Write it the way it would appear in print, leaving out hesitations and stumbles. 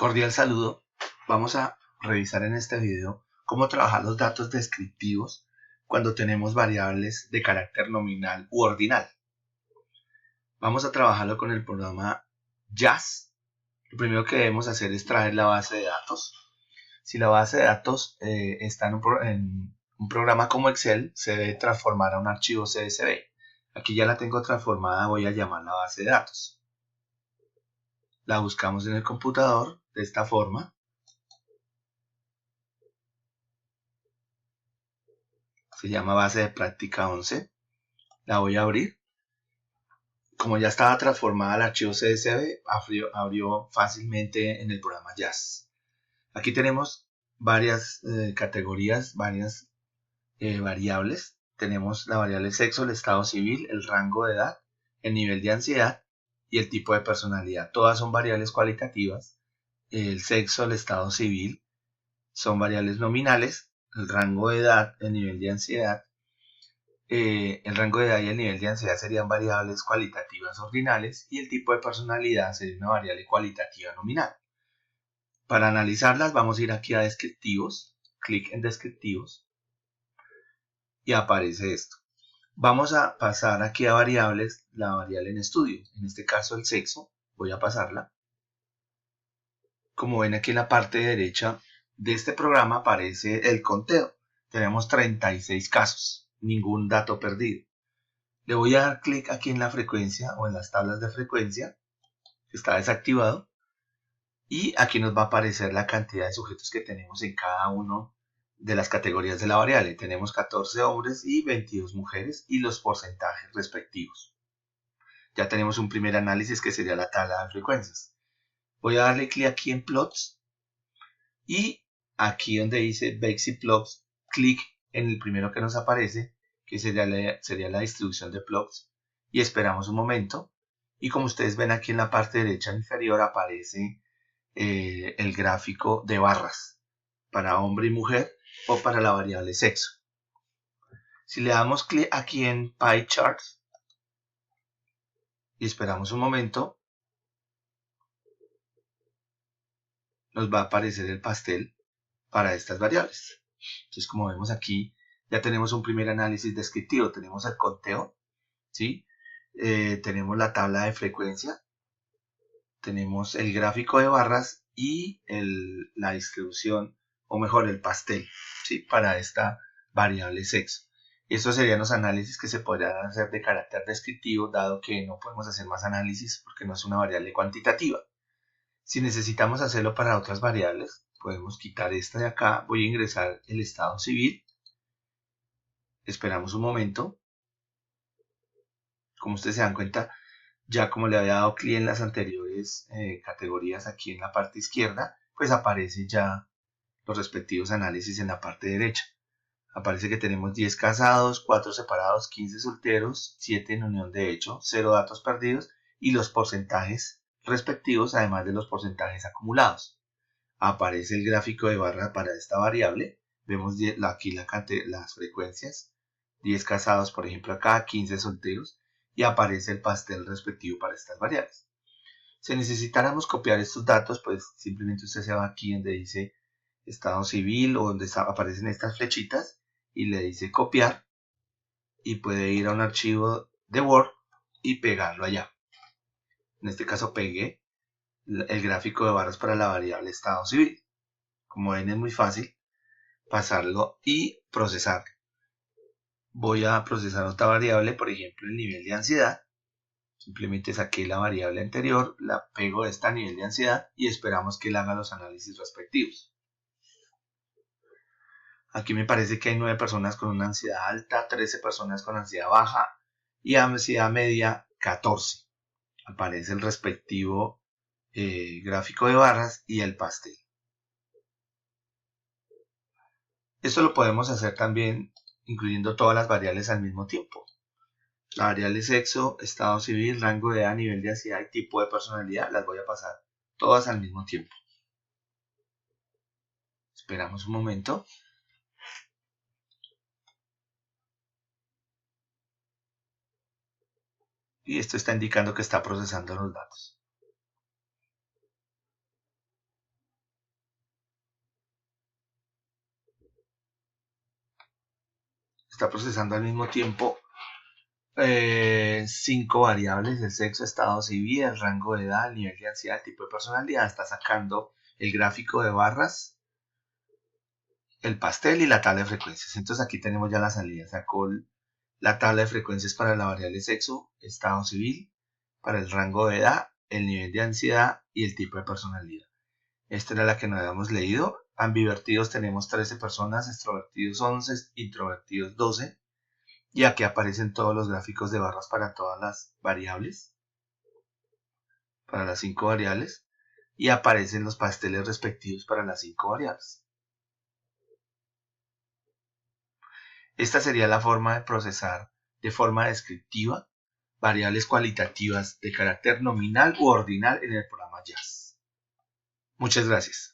Cordial saludo. Vamos a revisar en este video cómo trabajar los datos descriptivos cuando tenemos variables de carácter nominal u ordinal. Vamos a trabajarlo con el programa JAS. Lo primero que debemos hacer es traer la base de datos. Si la base de datos está en un programa como Excel, se debe transformar a un archivo CSV. Aquí ya la tengo transformada, voy a llamar la base de datos. La buscamos en el computador de esta forma. Se llama base de práctica 11. La voy a abrir. Como ya estaba transformada al archivo CSV, abrió fácilmente en el programa JAS. Aquí tenemos varias categorías, varias variables. Tenemos la variable sexo, el estado civil, el rango de edad, el nivel de ansiedad y el tipo de personalidad. Todas son variables cualitativas. El sexo, el estado civil son variables nominales. El rango de edad, el nivel de ansiedad. El rango de edad y el nivel de ansiedad serían variables cualitativas ordinales y el tipo de personalidad sería una variable cualitativa nominal. Para analizarlas vamos a ir aquí a descriptivos, clic en descriptivos y aparece esto. Vamos a pasar aquí a variables, la variable en estudio, en este caso el sexo, voy a pasarla. Como ven aquí en la parte derecha de este programa aparece el conteo. Tenemos 36 casos, ningún dato perdido. Le voy a dar clic aquí en la frecuencia o en las tablas de frecuencia, que está desactivado, y aquí nos va a aparecer la cantidad de sujetos que tenemos en cada uno de las categorías de la variable. Tenemos 14 hombres y 22 mujeres y los porcentajes respectivos. Ya tenemos un primer análisis que sería la tabla de frecuencias. Voy a darle clic aquí en plots y aquí donde dice basic plots, clic en el primero que nos aparece, que sería la distribución de plots, y esperamos un momento. Y como ustedes ven aquí en la parte derecha inferior aparece el gráfico de barras para hombre y mujer o para la variable sexo. Si le damos clic aquí en Pie Charts y esperamos un momento, nos va a aparecer el pastel para estas variables. Entonces, como vemos aquí, ya tenemos un primer análisis descriptivo. Tenemos el conteo, ¿sí? Tenemos la tabla de frecuencia, tenemos el gráfico de barras y la distribución, o mejor, el pastel, ¿sí? Para esta variable sexo. Estos serían los análisis que se podrían hacer de carácter descriptivo, dado que no podemos hacer más análisis porque no es una variable cuantitativa. Si necesitamos hacerlo para otras variables, podemos quitar esta de acá. Voy a ingresar el estado civil. Esperamos un momento. Como ustedes se dan cuenta, ya como le había dado clic en las anteriores categorías aquí en la parte izquierda, pues aparecen ya los respectivos análisis en la parte derecha. Aparece que tenemos 10 casados, 4 separados, 15 solteros, 7 en unión de hecho, 0 datos perdidos y los porcentajes respectivos, además de los porcentajes acumulados. Aparece el gráfico de barra para esta variable. Vemos aquí las frecuencias. 10 casados, por ejemplo, acá, 15 solteros. Y aparece el pastel respectivo para estas variables. Si necesitáramos copiar estos datos, pues simplemente usted se va aquí donde dice estado civil o donde aparecen estas flechitas y le dice copiar y puede ir a un archivo de Word y pegarlo allá. En este caso pegué el gráfico de barras para la variable estado civil. Como ven, es muy fácil pasarlo y procesar. Voy a procesar otra variable, por ejemplo el nivel de ansiedad. Simplemente saqué la variable anterior, la pego a este nivel de ansiedad y esperamos que él haga los análisis respectivos. Aquí me parece que hay 9 personas con una ansiedad alta, 13 personas con ansiedad baja y ansiedad media 14. Aparece el respectivo gráfico de barras y el pastel. Esto lo podemos hacer también incluyendo todas las variables al mismo tiempo. La variable sexo, estado civil, rango de edad, nivel de ansiedad y tipo de personalidad las voy a pasar todas al mismo tiempo. Esperamos un momento. Y esto está indicando que está procesando los datos. está procesando al mismo tiempo 5 variables: el sexo, estado civil, el rango de edad, el nivel de ansiedad, el tipo de personalidad. Está sacando el gráfico de barras, el pastel y la tabla de frecuencias. Entonces aquí tenemos ya la salida. Sacó la tabla de frecuencias para la variable sexo, estado civil, para el rango de edad, el nivel de ansiedad y el tipo de personalidad. Esta era la que no habíamos leído. Ambivertidos tenemos 13 personas, extrovertidos 11, introvertidos 12. Y aquí aparecen todos los gráficos de barras para todas las variables, para las 5 variables. Y aparecen los pasteles respectivos para las 5 variables. Esta sería la forma de procesar de forma descriptiva variables cualitativas de carácter nominal u ordinal en el programa JASS. Muchas gracias.